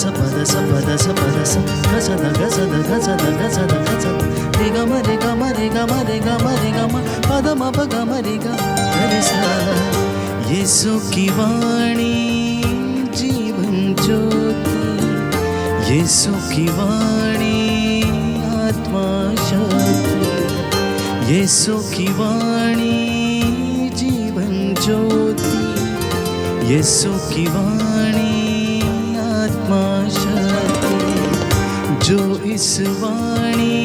ಸ ಪದ ಸ ಪದ ಸ ಪದ ಸ ಗಸದ ಗಸದ ಗಸದ ಗಸದ ಗಸದ ರಿ ಗ ಮ ರಿ ಗ ಮ ರಿ ಗ ಮ ರಿ ಗ ಮ ರಿ ಗ ಮ ಪದ ಮ ಪ ಗ ಮ ರಿ ಗ ರಿ ಸ ಯೇಸು की वाणी जीवन ज्योति यीशु की वाणी आत्मा शक्ति यीशु की वाणी जीवन ज्योति यीशु की वाणी आत्मा शक्ति जो इस वाणी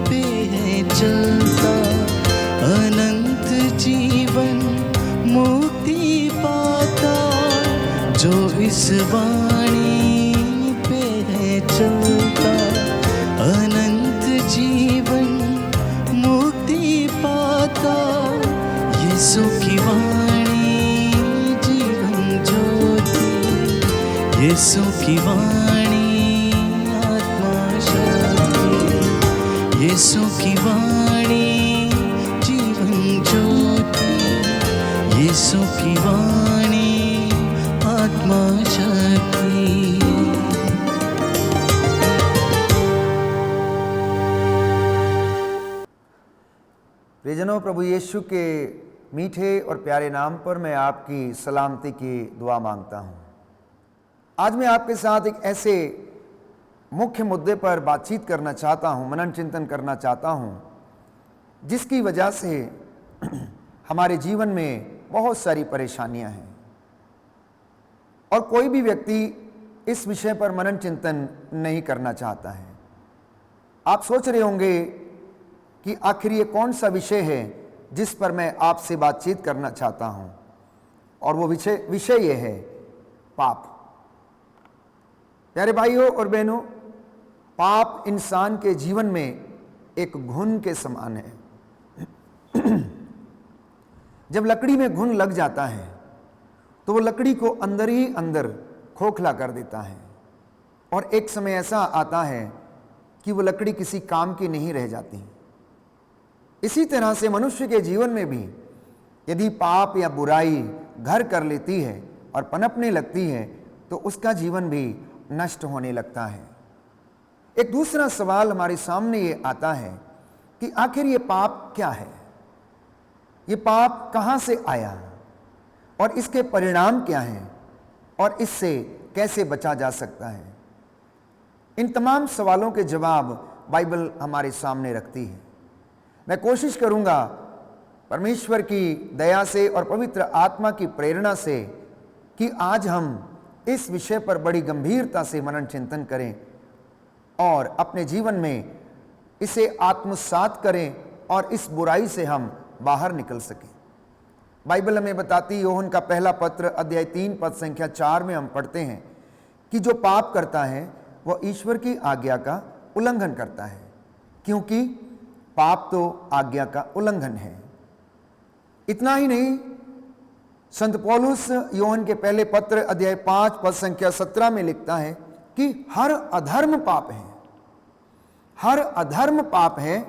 पे है चलता अनंत जीवन मुक्ति पाता जो इस वाणी पे है चलता अनंत जीवन मुक्ति पाता यीशु की वाणी जीवन ज्योति यीशु की वाणी आत्मा शक्ति यीशु की वाणी जीवन ज्योति यीशु की वाणी आत्मा शक्ति। प्रियजनों, प्रभु यीशु के मीठे और प्यारे नाम पर मैं आपकी सलामती की दुआ मांगता हूँ। आज मैं आपके साथ एक ऐसे मुख्य मुद्दे पर बातचीत करना चाहता हूँ, मनन चिंतन करना चाहता हूँ, जिसकी वजह से हमारे जीवन में बहुत सारी परेशानियाँ हैं और कोई भी व्यक्ति इस विषय पर मनन चिंतन नहीं करना चाहता है। आप सोच रहे होंगे कि आखिर ये कौन सा विषय है जिस पर मैं आपसे बातचीत करना चाहता हूं, और वो विषय ये है पाप। प्यारे भाइयों और बहनों, पाप इंसान के जीवन में एक घुन के समान है। जब लकड़ी में घुन लग जाता है तो वो लकड़ी को अंदर ही अंदर खोखला कर देता है और एक समय ऐसा आता है कि वो लकड़ी किसी काम की नहीं रह जाती। इसी तरह से मनुष्य के जीवन में भी यदि पाप या बुराई घर कर लेती है और पनपने लगती है तो उसका जीवन भी नष्ट होने लगता है। एक दूसरा सवाल हमारे सामने ये आता है कि आखिर ये पाप क्या है, ये पाप कहाँ से आया और इसके परिणाम क्या हैं और इससे कैसे बचा जा सकता है। इन तमाम सवालों के जवाब बाइबल हमारे सामने रखती है। मैं कोशिश करूंगा परमेश्वर की दया से और पवित्र आत्मा की प्रेरणा से कि आज हम इस विषय पर बड़ी गंभीरता से मनन चिंतन करें और अपने जीवन में इसे आत्मसात करें और इस बुराई से हम बाहर निकल सकें। बाइबल हमें बताती, योहन का पहला पत्र अध्याय 3 पद संख्या 4 में हम पढ़ते हैं कि जो पाप करता है वह ईश्वर की आज्ञा का उल्लंघन करता है, क्योंकि पाप तो आज्ञा का उल्लंघन है। इतना ही नहीं, संत पौलुस योहन के पहले पत्र अध्याय 5 पद संख्या 17 में लिखता है कि हर अधर्म पाप है, हर अधर्म पाप है,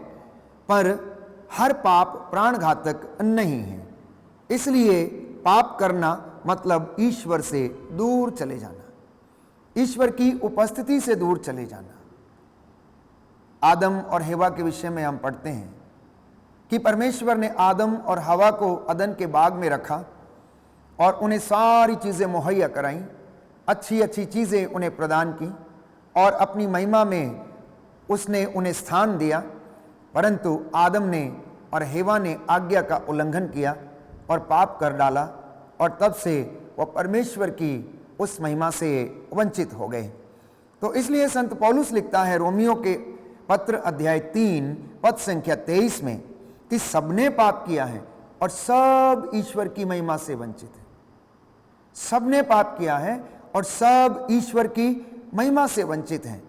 पर हर पाप प्राणघातक नहीं है। इसलिए पाप करना मतलब ईश्वर से दूर चले जाना, ईश्वर की उपस्थिति से दूर चले जाना। आदम और हवा के विषय में हम पढ़ते हैं कि परमेश्वर ने आदम और हवा को अदन के बाग में रखा और उन्हें सारी चीज़ें मुहैया कराईं, अच्छी अच्छी चीज़ें उन्हें प्रदान की और अपनी महिमा में उसने उन्हें स्थान दिया। परंतु आदम ने और हवा ने आज्ञा का उल्लंघन किया और पाप कर डाला और तब से वह परमेश्वर की उस महिमा से वंचित हो गए। तो इसलिए संत पौलुस लिखता है रोमियो के पत्र अध्याय 3 पद संख्या 23 में कि सबने पाप किया है और सब ईश्वर की महिमा से वंचित है। सबने पाप किया है और सब ईश्वर की महिमा से वंचित हैं।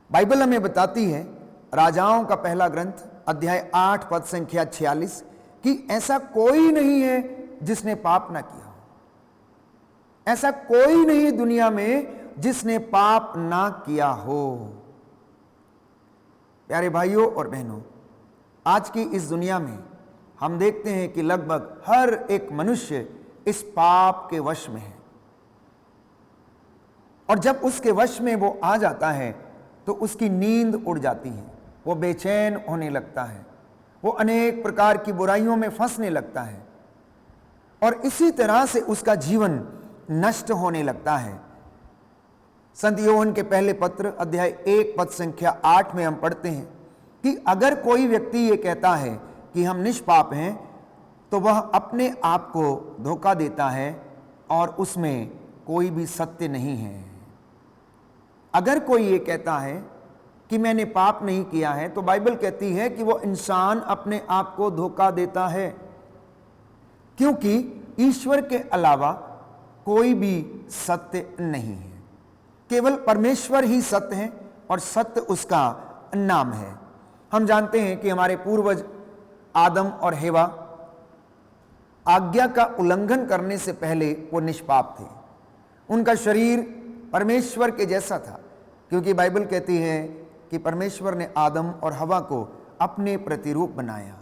बाइबल हमें बताती है, राजाओं का पहला ग्रंथ अध्याय 8 पद संख्या 46 कि ऐसा कोई नहीं है जिसने पाप ना किया हो। ऐसा कोई नहीं दुनिया में जिसने पाप ना किया हो। प्यारे भाइयों और बहनों, आज की इस दुनिया में हम देखते हैं कि लगभग हर एक मनुष्य इस पाप के वश में है। और जब उसके वश में वो आ जाता है तो उसकी नींद उड़ जाती है, वो बेचैन होने लगता है, वो अनेक प्रकार की बुराइयों में फंसने लगता है और इसी तरह से उसका जीवन नष्ट होने लगता है। संत यूहन्ना के पहले पत्र अध्याय 1 पद संख्या 8 में हम पढ़ते हैं कि अगर कोई व्यक्ति ये कहता है कि हम निष्पाप हैं तो वह अपने आप को धोखा देता है और उसमें कोई भी सत्य नहीं है। अगर कोई ये कहता है कि मैंने पाप नहीं किया है तो बाइबल कहती है कि वो इंसान अपने आप को धोखा देता है, क्योंकि ईश्वर के अलावा कोई भी सत्य नहीं है। केवल परमेश्वर ही सत्य है और सत्य उसका नाम है। हम जानते हैं कि हमारे पूर्वज आदम और हेवा आज्ञा का उल्लंघन करने से पहले वो निष्पाप थे। उनका शरीर परमेश्वर के जैसा था, क्योंकि बाइबल कहती है कि परमेश्वर ने आदम और हवा को अपने प्रतिरूप बनाया।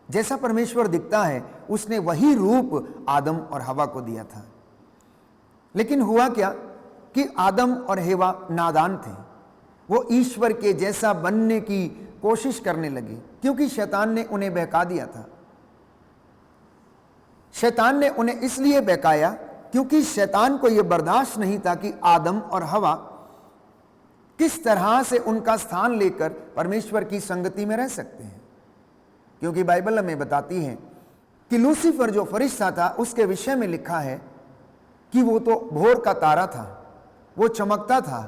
जैसा परमेश्वर दिखता है उसने वही रूप आदम और हवा को दिया था। लेकिन हुआ क्या कि आदम और हेवा नादान थे, वो ईश्वर के जैसा बनने की कोशिश करने लगे, क्योंकि शैतान ने उन्हें बहका दिया था। शैतान ने उन्हें इसलिए बहकाया क्योंकि शैतान को यह बर्दाश्त नहीं था कि आदम और हवा किस तरह से उनका स्थान लेकर परमेश्वर की संगति में रह सकते हैं। क्योंकि बाइबल हमें बताती है कि लूसीफर जो फरिश्ता था उसके विषय में लिखा है कि वो तो भोर का तारा था, वो चमकता था,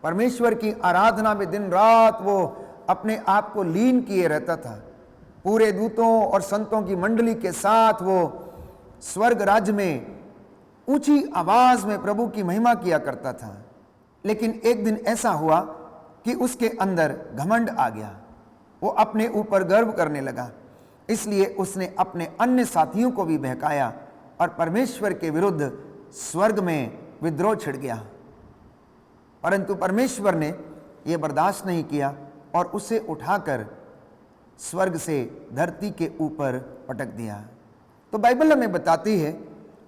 परमेश्वर की आराधना में दिन रात वो अपने आप को लीन किए रहता था। पूरे दूतों और संतों की मंडली के साथ वो स्वर्ग राज्य में ऊंची आवाज में प्रभु की महिमा किया करता था। लेकिन एक दिन ऐसा हुआ कि उसके अंदर घमंड आ गया, वो अपने ऊपर गर्व करने लगा, इसलिए उसने अपने अन्य साथियों को भी बहकाया और परमेश्वर के विरुद्ध स्वर्ग में विद्रोह छिड़ गया। परंतु परमेश्वर ने यह बर्दाश्त नहीं किया और उसे उठाकर स्वर्ग से धरती के ऊपर पटक दिया। तो बाइबल हमें बताती है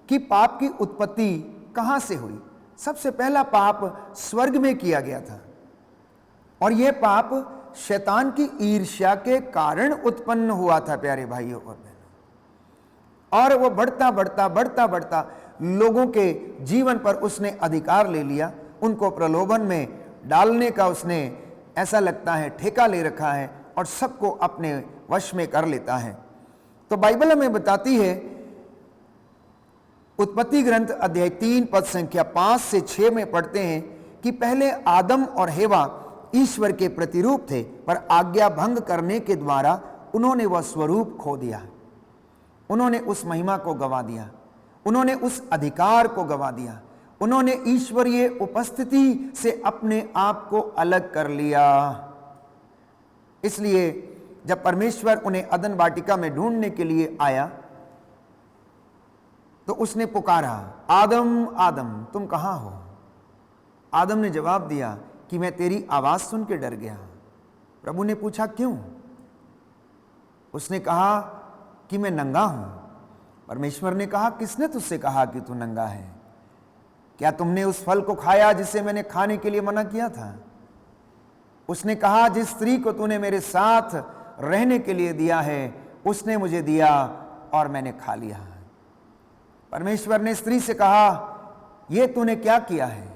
कि पाप की उत्पत्ति कहां से हुई। सबसे पहला पाप स्वर्ग में किया गया था और यह पाप शैतान की ईर्ष्या के कारण उत्पन्न हुआ था, प्यारे भाइयों और बहनों। और वो बढ़ता बढ़ता बढ़ता बढ़ता लोगों के जीवन पर उसने अधिकार ले लिया, उनको प्रलोभन में डालने का उसने ऐसा लगता है ठेका ले रखा है और सबको अपने वश में कर लेता है। तो बाइबल हमें बताती है, उत्पत्ति ग्रंथ अध्याय 3 पद संख्या 5 से 6 में पढ़ते हैं कि पहले आदम और हेवा ईश्वर के प्रतिरूप थे, पर आज्ञा भंग करने के द्वारा उन्होंने वह स्वरूप खो दिया। उन्होंने उस महिमा को गवा दिया, उन्होंने उस अधिकार को गवा दिया, उन्होंने ईश्वरीय उपस्थिति से अपने आप को अलग कर लिया। इसलिए जब परमेश्वर उन्हें अदन वाटिका में ढूंढने के लिए आया तो उसने पुकारा, आदम आदम तुम कहां हो। आदम ने जवाब दिया कि मैं तेरी आवाज सुन के डर गया। प्रभु ने पूछा क्यों? उसने कहा कि मैं नंगा हूं। परमेश्वर ने कहा, किसने तुझसे कहा कि तू नंगा है? क्या तुमने उस फल को खाया जिसे मैंने खाने के लिए मना किया था? उसने कहा, जिस स्त्री को तूने मेरे साथ रहने के लिए दिया है उसने मुझे दिया और मैंने खा लिया। परमेश्वर ने स्त्री से कहा, यह तूने क्या किया है?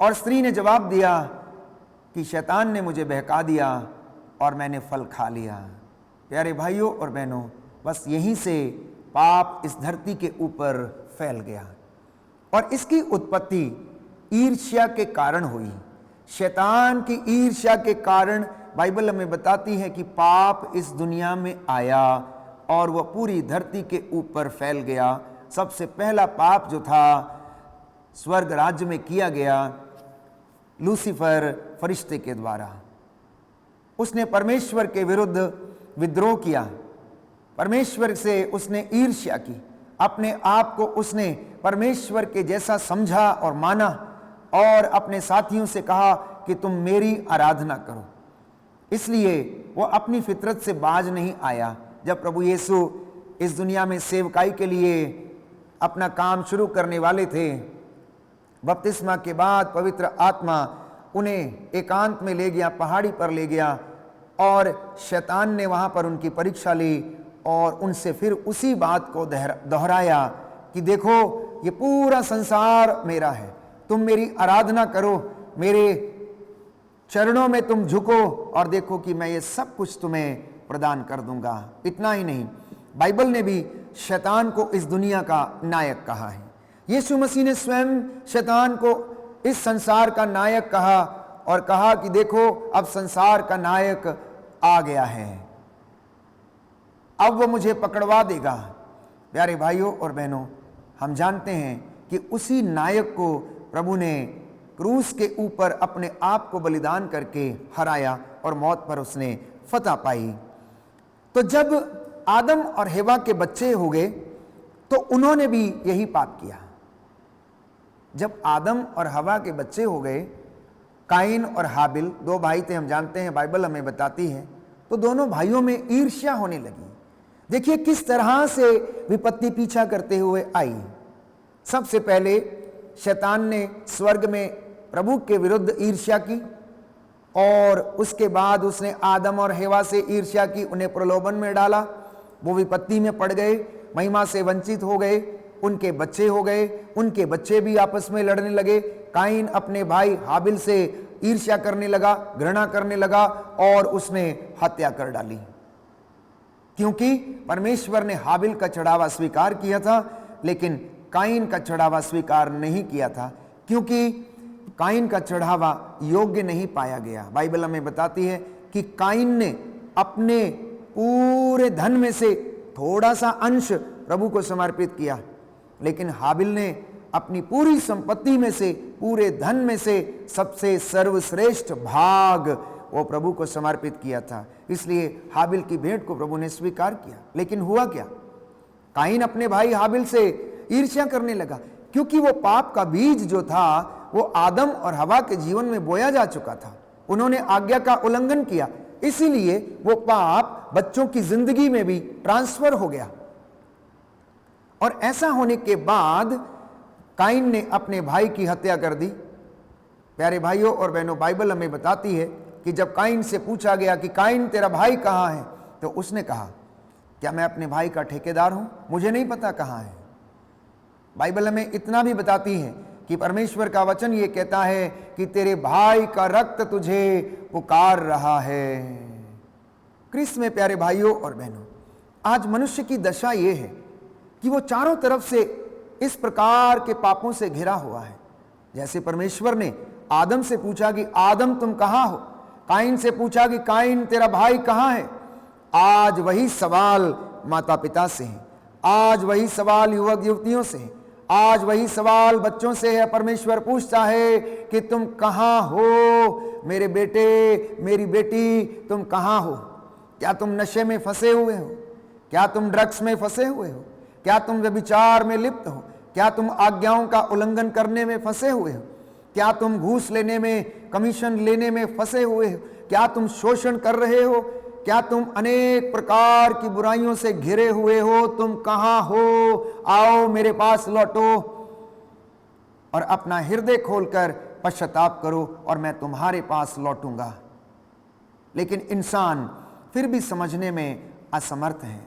और स्त्री ने जवाब दिया कि शैतान ने मुझे बहका दिया और मैंने फल खा लिया। प्यारे भाइयों और बहनों, बस यहीं से पाप इस धरती के ऊपर फैल गया और इसकी उत्पत्ति ईर्ष्या के कारण हुई। शैतान की ईर्ष्या के कारण बाइबल हमें बताती है कि पाप इस दुनिया में आया और वह पूरी धरती के ऊपर फैल गया। सबसे पहला पाप जो था स्वर्ग राज्य में किया गया लूसीफर फरिश्ते के द्वारा। उसने परमेश्वर के विरुद्ध विद्रोह किया, परमेश्वर से उसने ईर्ष्या की, अपने आप को उसने परमेश्वर के जैसा समझा और माना और अपने साथियों से कहा कि तुम मेरी आराधना करो। इसलिए वो अपनी फितरत से बाज नहीं आया। जब प्रभु यीशु इस दुनिया में सेवकाई के लिए अपना काम शुरू करने वाले थे बपतिस्मा के बाद पवित्र आत्मा उन्हें एकांत में ले गया, पहाड़ी पर ले गया और शैतान ने वहाँ पर उनकी परीक्षा ली और उनसे फिर उसी बात को दोहराया कि देखो ये पूरा संसार मेरा है, तुम मेरी आराधना करो, मेरे चरणों में तुम झुको और देखो कि मैं ये सब कुछ तुम्हें प्रदान कर दूंगा। इतना ही नहीं, बाइबल ने भी शैतान को इस दुनिया का नायक कहा है। यीशु मसीह ने स्वयं शैतान को इस संसार का नायक कहा और कहा कि देखो अब संसार का नायक आ गया है, अब वो मुझे पकड़वा देगा। प्यारे भाइयों और बहनों, हम जानते हैं कि उसी नायक को प्रभु ने क्रूस के ऊपर अपने आप को बलिदान करके हराया और मौत पर उसने फतह पाई। तो जब आदम और हेवा के बच्चे हो गए तो उन्होंने भी यही पाप किया। जब आदम और हवा के बच्चे हो गए, काइन और हाबिल दो भाई थे, हम जानते हैं, बाइबल हमें बताती है, तो दोनों भाइयों में ईर्ष्या होने लगी। देखिए किस तरह से विपत्ति पीछा करते हुए आई। सबसे पहले शैतान ने स्वर्ग में प्रभु के विरुद्ध ईर्ष्या की और उसके बाद उसने आदम और हेवा से ईर्ष्या की, उन्हें प्रलोभन में डाला, वो विपत्ति में पड़ गए, महिमा से वंचित हो गए, उनके बच्चे हो गए, उनके बच्चे भी आपस में लड़ने लगे। काइन अपने भाई हाबिल से ईर्ष्या करने लगा, घृणा करने लगा और उसने हत्या कर डाली, क्योंकि परमेश्वर ने हाबिल का चढ़ावा स्वीकार किया था लेकिन काइन का चढ़ावा स्वीकार नहीं किया था, क्योंकि काइन का चढ़ावा योग्य नहीं पाया गया। बाइबल हमें बताती है कि काइन ने अपने पूरे धन में से थोड़ा सा अंश प्रभु को समर्पित किया, लेकिन हाबिल ने अपनी पूरी संपत्ति में से, पूरे धन में से सबसे सर्वश्रेष्ठ भाग वो प्रभु को समर्पित किया था। इसलिए हाबिल की भेंट को प्रभु ने स्वीकार किया। लेकिन हुआ क्या? काइन अपने भाई हाबिल से ईर्ष्या करने लगा, क्योंकि वो पाप का बीज जो था वो आदम और हवा के जीवन में बोया जा चुका था। उन्होंने आज्ञा का उल्लंघन किया, इसीलिए वो पाप बच्चों की जिंदगी में भी ट्रांसफर हो गया। और ऐसा होने के बाद काइन ने अपने भाई की हत्या कर दी। प्यारे भाइयों और बहनों, बाइबल हमें बताती है कि जब काइन से पूछा गया कि काइन तेरा भाई कहाँ है, तो उसने कहा, क्या मैं अपने भाई का ठेकेदार हूं? मुझे नहीं पता कहाँ है। बाइबल हमें इतना भी बताती है कि परमेश्वर का वचन ये कहता है कि तेरे भाई का रक्त तुझे पुकार रहा है। क्रिस्त में प्यारे भाइयों और बहनों, आज मनुष्य की दशा ये है कि वो चारों तरफ से इस प्रकार के पापों से घिरा हुआ है। जैसे परमेश्वर ने आदम से पूछा कि आदम तुम कहाँ हो, काइन से पूछा कि काइन तेरा भाई कहाँ है। आज वही सवाल माता पिता से है, आज वही सवाल युवक युवतियों से है, आज वही सवाल बच्चों से है। परमेश्वर पूछता है कि तुम कहाँ हो मेरे बेटे, मेरी बेटी, तुम कहाँ हो? क्या तुम नशे में फंसे हुए हो? क्या तुम ड्रग्स में फंसे हुए हो? क्या तुम व्यभिचार में लिप्त हो? क्या तुम आज्ञाओं का उल्लंघन करने में फंसे हुए हो? क्या तुम घूस लेने में, कमीशन लेने में फंसे हुए हो? क्या तुम शोषण कर रहे हो? क्या तुम अनेक प्रकार की बुराइयों से घिरे हुए हो? तुम कहाँ हो? आओ मेरे पास लौटो और अपना हृदय खोलकर पश्चाताप करो और मैं तुम्हारे पास लौटूंगा। लेकिन इंसान फिर भी समझने में असमर्थ है।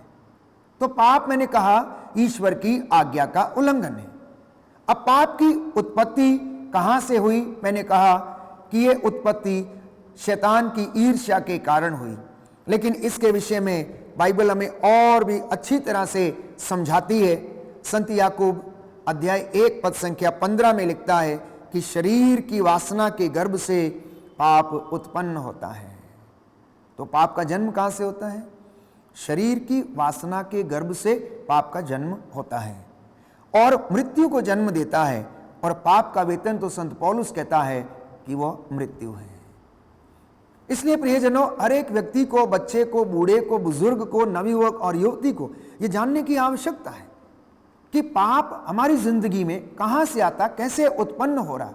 तो पाप, मैंने कहा, ईश्वर की आज्ञा का उल्लंघन है। अब पाप की उत्पत्ति कहां से हुई? मैंने कहा कि यह उत्पत्ति शैतान की ईर्ष्या के कारण हुई। लेकिन इसके विषय में बाइबल हमें और भी अच्छी तरह से समझाती है। संत याकूब अध्याय 1 पद संख्या 15 में लिखता है कि शरीर की वासना के गर्भ से पाप उत्पन्न होता है। तो पाप का जन्म कहां से होता है? शरीर की वासना के गर्भ से पाप का जन्म होता है और मृत्यु को जन्म देता है। और पाप का वेतन तो संत पौलुस कहता है कि वह मृत्यु है। इसलिए प्रियजनों, हर एक व्यक्ति को, बच्चे को, बूढ़े को, बुजुर्ग को, नवयुवक और युवती को यह जानने की आवश्यकता है कि पाप हमारी जिंदगी में कहां से आता, कैसे उत्पन्न हो रहा।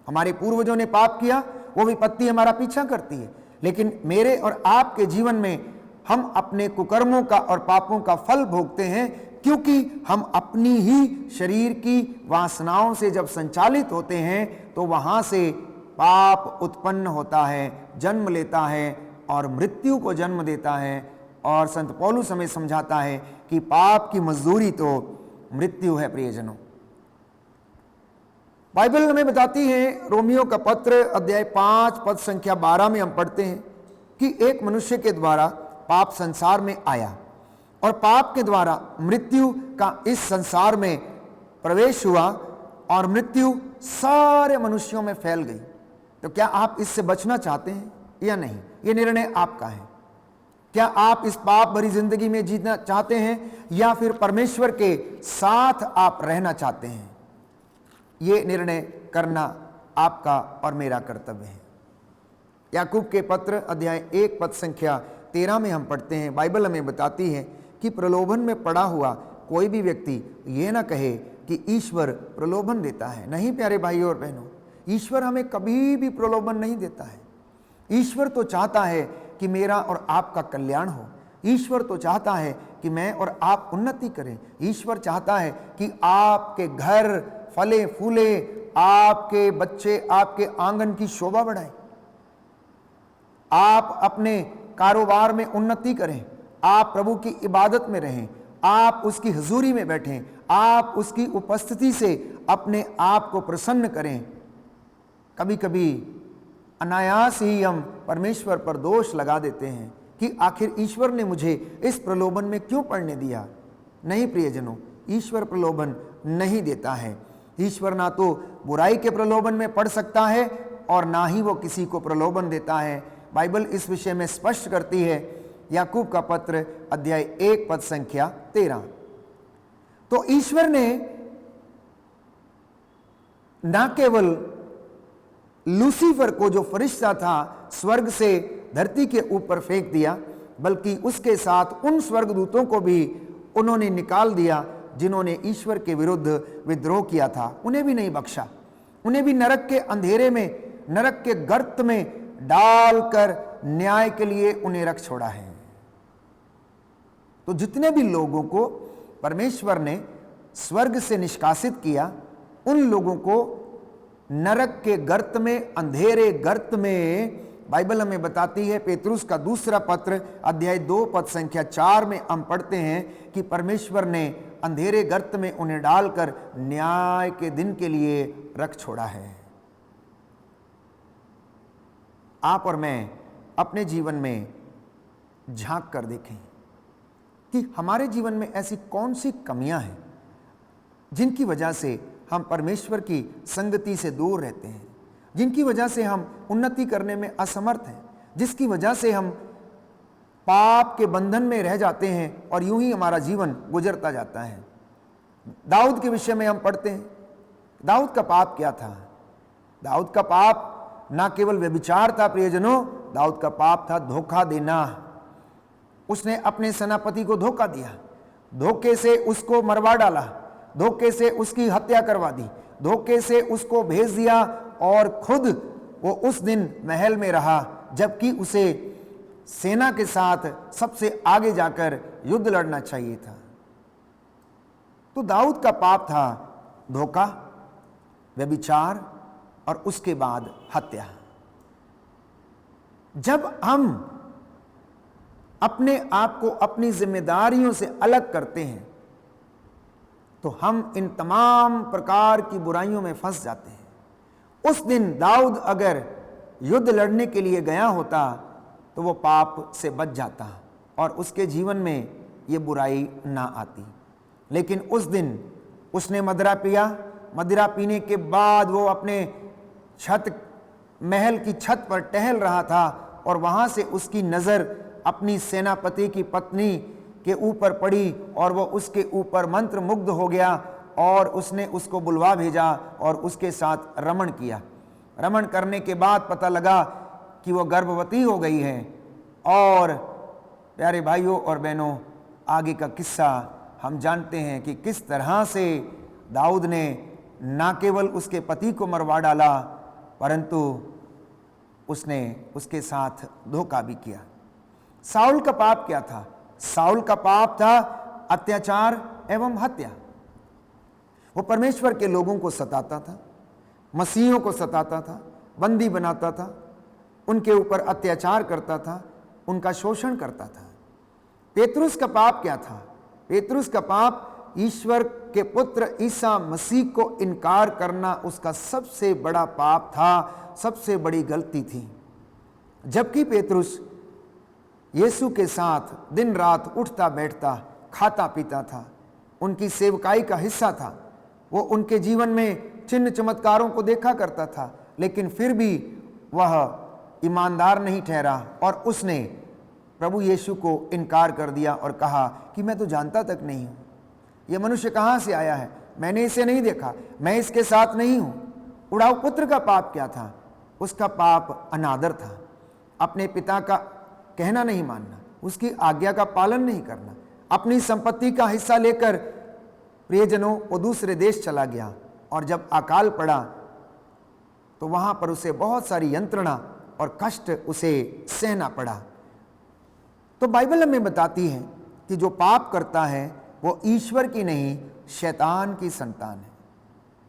हमारे पूर्वजों ने पाप किया, वो विपत्ति हमारा पीछा करती है। लेकिन मेरे और आपके जीवन में हम अपने कुकर्मों का और पापों का फल भोगते हैं, क्योंकि हम अपनी ही शरीर की वासनाओं से जब संचालित होते हैं तो वहां से पाप उत्पन्न होता है, जन्म लेता है और मृत्यु को जन्म देता है। और संत पौलुस हमें समझाता है कि पाप की मजदूरी तो मृत्यु है। प्रियजनों, बाइबल हमें बताती है, रोमियो का पत्र अध्याय 5 पद संख्या 12 में हम पढ़ते हैं कि एक मनुष्य के द्वारा पाप संसार में आया और पाप के द्वारा मृत्यु का इस संसार में प्रवेश हुआ और मृत्यु सारे मनुष्यों में फैल गई। तो क्या आप इससे बचना चाहते हैं या नहीं? यह निर्णय आपका है। क्या आप इस पाप भरी जिंदगी में जीना चाहते हैं या फिर परमेश्वर के साथ आप रहना चाहते हैं? यह निर्णय करना आपका और मेरा कर्तव्य है। याकूब के पत्र अध्याय 1 पद संख्या 13 में हम पढ़ते हैं, बाइबल हमें बताती है कि प्रलोभन में पड़ा हुआ कोई भी व्यक्ति यह ना कहे कि ईश्वर प्रलोभन देता है। नहीं प्यारे भाइयों और बहनों, ईश्वर हमें कभी भी प्रलोभन नहीं देता है। ईश्वर तो चाहता है कि मेरा और आपका कल्याण हो। ईश्वर तो चाहता है कि मैं और आप उन्नति करें। ईश्वर चाहता है कि आपके घर फले फूले, आपके बच्चे आपके आंगन की शोभा बढ़ाएं, आप अपने कारोबार में उन्नति करें, आप प्रभु की इबादत में रहें, आप उसकी हुजूरी में बैठें, आप उसकी उपस्थिति से अपने आप को प्रसन्न करें। कभी कभी अनायास ही हम परमेश्वर पर दोष लगा देते हैं कि आखिर ईश्वर ने मुझे इस प्रलोभन में क्यों पड़ने दिया। नहीं प्रियजनों, ईश्वर प्रलोभन नहीं देता है। ईश्वर ना तो बुराई के प्रलोभन में पड़ सकता है और ना ही वो किसी को प्रलोभन देता है। बाइबल इस विषय में स्पष्ट करती है, याकूब का पत्र अध्याय 1 पद संख्या 13। तो ईश्वर ने ना केवल लूसीफर को, जो फरिश्ता था, स्वर्ग से धरती के ऊपर फेंक दिया, बल्कि उसके साथ उन स्वर्गदूतों को भी उन्होंने निकाल दिया जिन्होंने ईश्वर के विरुद्ध विद्रोह किया था। उन्हें भी नहीं बख्शा, उन्हें भी नरक के अंधेरे में, नरक के गर्त में डालकर न्याय के लिए उन्हें रख छोड़ा है। तो जितने भी लोगों को परमेश्वर ने स्वर्ग से निष्कासित किया, उन लोगों को नरक के गर्त में, अंधेरे गर्त में, बाइबल हमें बताती है, पेतरुस का दूसरा पत्र अध्याय 2 पद संख्या 4 में हम पढ़ते हैं कि परमेश्वर ने अंधेरे गर्त में उन्हें डालकर न्याय के दिन के लिए रख छोड़ा है। आप और मैं अपने जीवन में झांक कर देखें कि हमारे जीवन में ऐसी कौन सी कमियां हैं जिनकी वजह से हम परमेश्वर की संगति से दूर रहते हैं, जिनकी वजह से हम उन्नति करने में असमर्थ हैं, जिसकी वजह से हम पाप के बंधन में रह जाते हैं और यूं ही हमारा जीवन गुजरता जाता है। दाऊद के विषय में हम पढ़ते हैं, दाऊद का पाप क्या था? दाऊद का पाप ना केवल व्यभिचार था प्रियजनों, दाऊद का पाप था धोखा देना। उसने अपने सेनापति को धोखा दिया, धोखे से उसको मरवा डाला, धोखे से उसकी हत्या करवा दी, धोखे से उसको भेज दिया और खुद वो उस दिन महल में रहा, जबकि उसे सेना के साथ सबसे आगे जाकर युद्ध लड़ना चाहिए था। तो दाऊद का पाप था धोखा, व्यभिचार और उसके बाद हत्या। जब हम अपने आप को अपनी जिम्मेदारियों से अलग करते हैं तो हम इन तमाम प्रकार की बुराइयों में फंस जाते हैं। उस दिन दाऊद अगर युद्ध लड़ने के लिए गया होता तो वो पाप से बच जाता और उसके जीवन में ये बुराई ना आती। लेकिन उस दिन उसने मदिरा पिया, मदिरा पीने के बाद वो अपने महल की छत पर टहल रहा था और वहां से उसकी नजर अपनी सेनापति की पत्नी के ऊपर पड़ी और वो उसके ऊपर मंत्र मुग्ध हो गया और उसने उसको बुलवा भेजा और उसके साथ रमण किया। रमण करने के बाद पता लगा कि वो गर्भवती हो गई है। और प्यारे भाइयों और बहनों, आगे का किस्सा हम जानते हैं कि किस तरह से दाऊद ने ना केवल उसके पति को मरवा डाला परंतु उसने उसके साथ धोखा भी किया। साउल का पाप क्या था? साउल का पाप था अत्याचार, एवं हत्या। वो परमेश्वर के लोगों को सताता था, मसीहों को सताता था, बंदी बनाता था, उनके ऊपर अत्याचार करता था, उनका शोषण करता था। पेतरुस का पाप क्या था? पेतरुस का पाप ईश्वर के पुत्र ईसा मसीह को इनकार करना उसका सबसे बड़ा पाप था, सबसे बड़ी गलती थी। जबकि पेतरुस यीशु के साथ दिन रात उठता बैठता, खाता पीता था, उनकी सेवकाई का हिस्सा था, वो उनके जीवन में चिन्ह चमत्कारों को देखा करता था, लेकिन फिर भी वह ईमानदार नहीं ठहरा और उसने प्रभु यीशु को इनकार कर दिया और कहा कि मैं तो जानता तक नहीं हूं, यह मनुष्य कहां से आया है, मैंने इसे नहीं देखा, मैं इसके साथ नहीं हूं। उड़ाऊ पुत्र का पाप क्या था? उसका पाप अनादर था, अपने पिता का कहना नहीं मानना, उसकी आज्ञा का पालन नहीं करना। अपनी संपत्ति का हिस्सा लेकर प्रियजनों वो दूसरे देश चला गया और जब अकाल पड़ा तो वहां पर उसे बहुत सारी यंत्रणा और कष्ट उसे सहना पड़ा। तो बाइबल हमें बताती है कि जो पाप करता है वो ईश्वर की नहीं, शैतान की संतान है।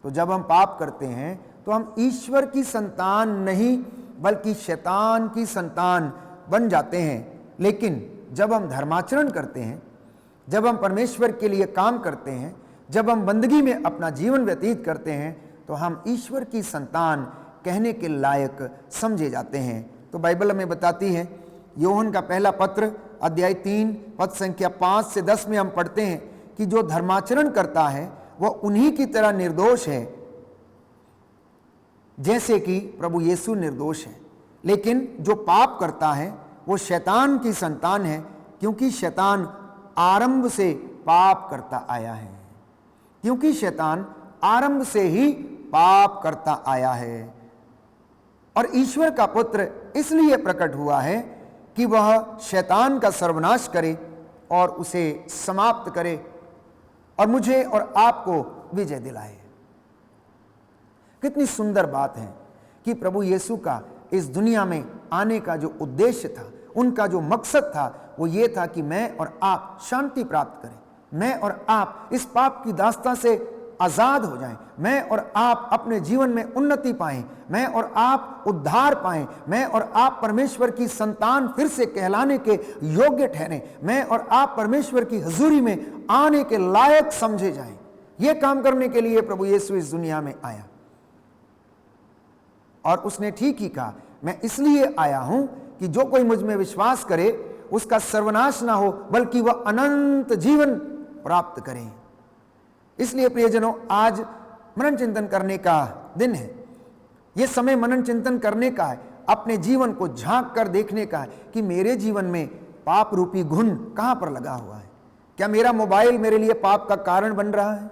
तो जब हम पाप करते हैं तो हम ईश्वर की संतान नहीं बल्कि शैतान की संतान बन जाते हैं। लेकिन जब हम धर्माचरण करते हैं, जब हम परमेश्वर के लिए काम करते हैं, जब हम बंदगी में अपना जीवन व्यतीत करते हैं तो हम ईश्वर की संतान कहने के लायक समझे जाते हैं। तो बाइबल हमें बताती है, यूहन्ना का पहला पत्र अध्याय 3 पद संख्या 5 से 10 में हम पढ़ते हैं कि जो धर्माचरण करता है वह उन्हीं की तरह निर्दोष है जैसे कि प्रभु यीशु निर्दोष है। लेकिन जो पाप करता है वो शैतान की संतान है, क्योंकि शैतान आरंभ से पाप करता आया है, क्योंकि शैतान आरंभ से ही पाप करता आया है। और ईश्वर का पुत्र इसलिए प्रकट हुआ है कि वह शैतान का सर्वनाश करे और उसे समाप्त करे और मुझे और आपको विजय दिलाए। कितनी सुंदर बात है कि प्रभु यीशु का इस दुनिया में आने का जो उद्देश्य था, उनका जो मकसद था, वो ये था कि मैं और आप शांति प्राप्त करें, मैं और आप इस पाप की दास्ता से आजाद हो जाएं, मैं और आप अपने जीवन में उन्नति पाएं, मैं और आप उद्धार पाएं, मैं और आप परमेश्वर की संतान फिर से कहलाने के योग्य ठहरें, मैं और आप परमेश्वर की हजूरी में आने के लायक समझे जाएं। यह काम करने के लिए प्रभु यीशु इस दुनिया में आया और उसने ठीक ही कहा, मैं इसलिए आया हूं कि जो कोई मुझ में विश्वास करे उसका सर्वनाश ना हो बल्कि वह अनंत जीवन प्राप्त करे। इसलिए प्रियजनों, आज मनन चिंतन करने का दिन है। यह समय मनन चिंतन करने का है, अपने जीवन को झांक कर देखने का है कि मेरे जीवन में पाप रूपी घुन कहां पर लगा हुआ है। क्या मेरा मोबाइल मेरे लिए पाप का कारण बन रहा है,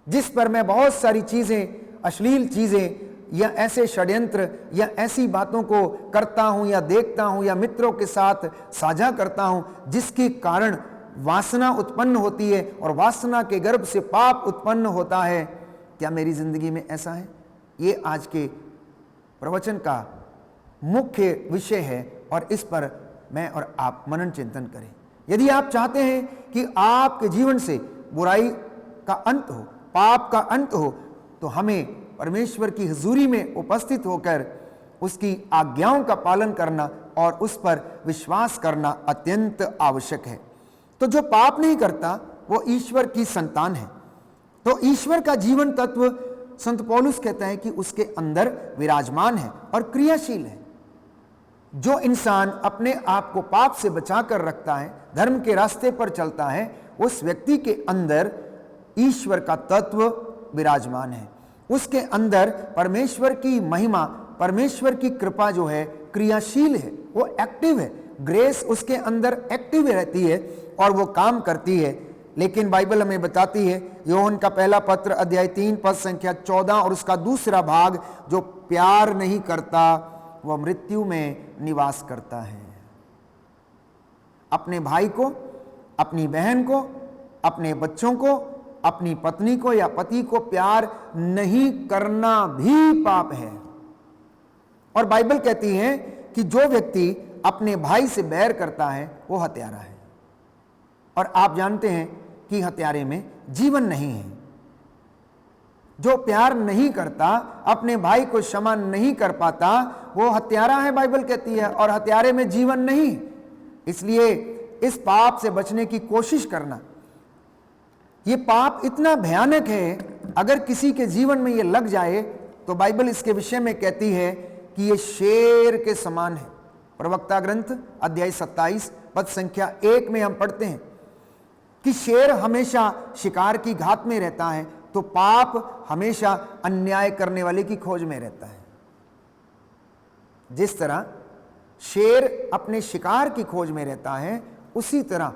जिस पर मैं बहुत सारी चीजें, अश्लील चीजें या ऐसे षड्यंत्र या ऐसी बातों को करता हूं या देखता हूं या मित्रों के साथ साझा करता हूं, जिसके कारण वासना उत्पन्न होती है और वासना के गर्भ से पाप उत्पन्न होता है। क्या मेरी जिंदगी में ऐसा है? ये आज के प्रवचन का मुख्य विषय है और इस पर मैं और आप मनन चिंतन करें। यदि आप चाहते हैं कि आपके जीवन से बुराई का अंत हो, पाप का अंत हो, तो हमें परमेश्वर की हुजूरी में उपस्थित होकर उसकी आज्ञाओं का पालन करना और उस पर विश्वास करना अत्यंत आवश्यक है। तो जो पाप नहीं करता वो ईश्वर की संतान है। तो ईश्वर का जीवन तत्व संत पौलुस कहता है कि उसके अंदर विराजमान है और क्रियाशील है। जो इंसान अपने आप को पाप से बचाकर रखता है, धर्म के रास्ते पर चलता है, उस व्यक्ति के अंदर ईश्वर का तत्व विराजमान है। उसके अंदर परमेश्वर की महिमा, परमेश्वर की कृपा जो है क्रियाशील है, वो एक्टिव है। ग्रेस उसके अंदर एक्टिव रहती है और वो काम करती है। लेकिन बाइबल हमें बताती है, यूहन्ना का पहला पत्र अध्याय 3 पद संख्या 14 और उसका दूसरा भाग, जो प्यार नहीं करता वह मृत्यु में निवास करता है। अपने भाई को, अपनी बहन को, अपने बच्चों को, अपनी पत्नी को या पति को प्यार नहीं करना भी पाप है। और बाइबल कहती है कि जो व्यक्ति अपने भाई से बैर करता है वो हत्यारा है। और आप जानते हैं कि हत्यारे में जीवन नहीं है। जो प्यार नहीं करता, अपने भाई को क्षमा नहीं कर पाता, वो हत्यारा है, बाइबल कहती है, और हत्यारे में जीवन नहीं। इसलिए इस पाप से बचने की कोशिश करना। ये पाप इतना भयानक है, अगर किसी के जीवन में ये लग जाए तो बाइबल इसके विषय में कहती है कि ये शेर के समान है। प्रवक्ता ग्रंथ अध्याय 27 पद संख्या 1 में हम पढ़ते हैं कि शेर हमेशा शिकार की घात में रहता है, तो पाप हमेशा अन्याय करने वाले की खोज में रहता है। जिस तरह शेर अपने शिकार की खोज में रहता है, उसी तरह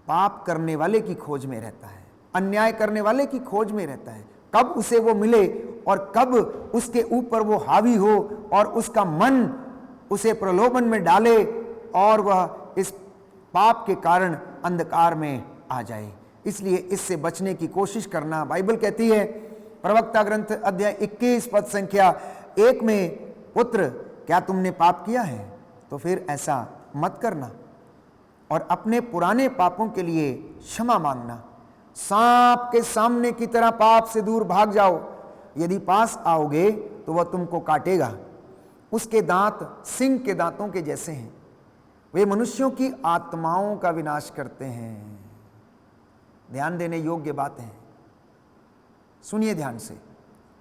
पाप करने वाले की खोज में रहता है, अन्याय करने वाले की खोज में रहता है। कब उसे वो मिले और कब उसके ऊपर वो हावी हो और उसका मन उसे प्रलोभन में डाले और वह इस पाप के कारण अंधकार में आ जाए। इसलिए इससे बचने की कोशिश करना। बाइबल कहती है प्रवक्ता ग्रंथ अध्याय 21 पद संख्या 1 में, पुत्र क्या तुमने पाप किया है तो फिर ऐसा मत करना और अपने पुराने पापों के लिए क्षमा मांगना। सांप के सामने की तरह पाप से दूर भाग जाओ। यदि पास आओगे तो वह तुमको काटेगा। उसके दांत सिंह के दांतों के जैसे हैं, वे मनुष्यों की आत्माओं का विनाश करते हैं। ध्यान देने योग्य बात है। सुनिए ध्यान से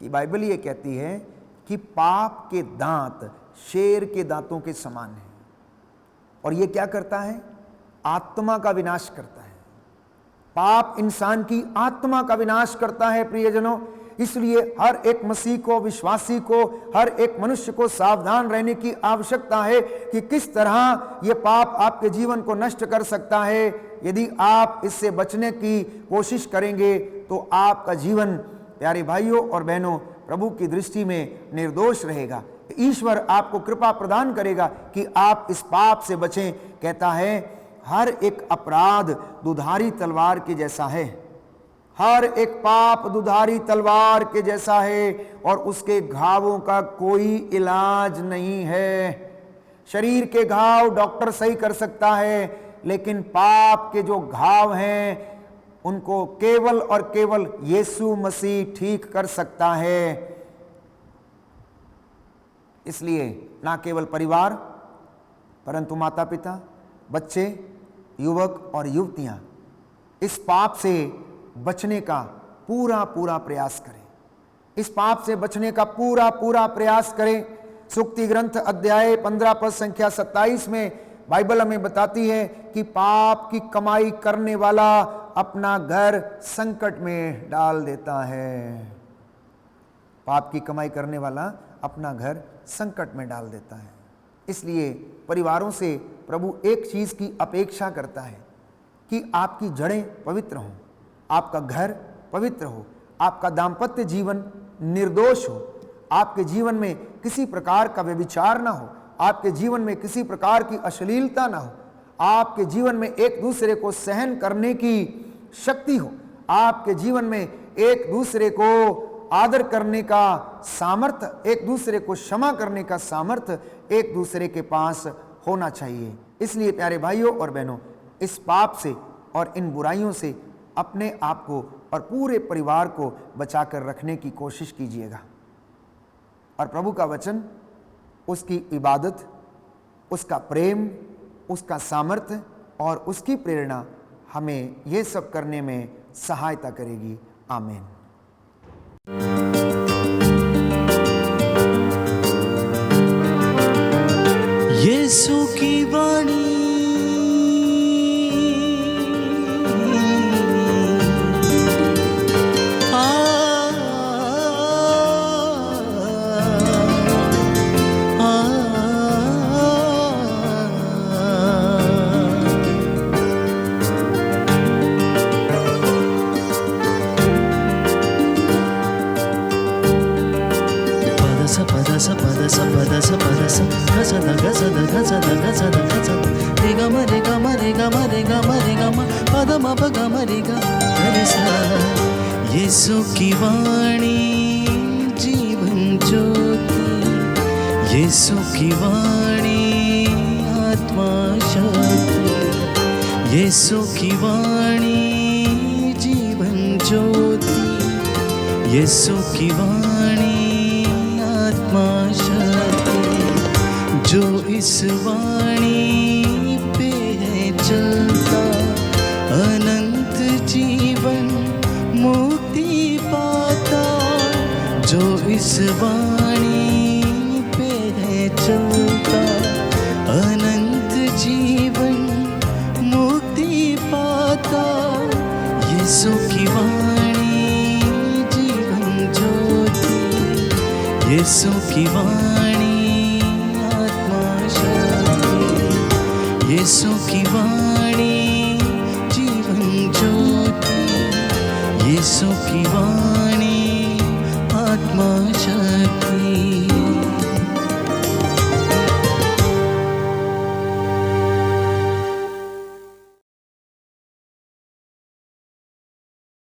कि बाइबल ये कहती है कि पाप के दांत शेर के दांतों के समान हैं, और ये क्या करता है? आत्मा का विनाश करता है। पाप इंसान की आत्मा का विनाश करता है प्रियजनों। इसलिए हर एक मसीह को, विश्वासी को, हर एक मनुष्य को सावधान रहने की आवश्यकता है कि किस तरह यह पाप आपके जीवन को नष्ट कर सकता है। यदि आप इससे बचने की कोशिश करेंगे तो आपका जीवन, प्यारे भाइयों और बहनों, प्रभु की दृष्टि में निर्दोष रहेगा। ईश्वर आपको कृपा प्रदान करेगा कि आप इस पाप से बचें। कहता है हर एक अपराध दुधारी तलवार के जैसा है, हर एक पाप दुधारी तलवार के जैसा है, और उसके घावों का कोई इलाज नहीं है। शरीर के घाव डॉक्टर सही कर सकता है, लेकिन पाप के जो घाव हैं उनको केवल और केवल यीशु मसीह ठीक कर सकता है। इसलिए ना केवल परिवार, परंतु माता पिता, बच्चे, युवक और युवतियां इस पाप से बचने का पूरा प्रयास करें। इस पाप से बचने का पूरा प्रयास करें। सुक्ति ग्रंथ अध्याय 15 पद संख्या 27 में बाइबल हमें बताती है कि पाप की कमाई करने वाला अपना घर संकट में डाल देता है। पाप की कमाई करने वाला अपना घर संकट में डाल देता है। इसलिए परिवारों से प्रभु एक चीज की अपेक्षा करता है कि आपकी जड़ें पवित्र हों, आपका घर पवित्र हो, आपका दाम्पत्य जीवन निर्दोष हो, आपके जीवन में किसी प्रकार का व्यभिचार ना हो, आपके जीवन में किसी प्रकार की अश्लीलता ना हो, आपके जीवन में एक दूसरे को सहन करने की शक्ति हो, आपके जीवन में एक दूसरे को आदर करने का सामर्थ्य, एक दूसरे को क्षमा करने का सामर्थ्य एक दूसरे के पास होना चाहिए। इसलिए प्यारे भाइयों और बहनों, इस पाप से और इन बुराइयों से अपने आप को और पूरे परिवार को बचाकर रखने की कोशिश कीजिएगा। और प्रभु का वचन, उसकी इबादत, उसका प्रेम, उसका सामर्थ्य और उसकी प्रेरणा हमें ये सब करने में सहायता करेगी। आमीन। यीशु की वाणी यीशु की वाणी जीवन ज्योति, यीशु की वाणी आत्मा शक्ति, यीशु की वाणी जीवन ज्योति, यीशु की वाणी आत्मा शक्ति। जो इस वाणी पे है चलता, अनंत जीवन मुक्ति पाता। जो इस वाणी पे है चलता, अनंत जीवन मुक्ति पाता। यीशु की वाणी जीवन ज्योति, यीशु की वाणी आत्मा शक्ति। यीशु की वाणी जीवन ज्योति, यीशु की वाणी आत्मा शक्ति।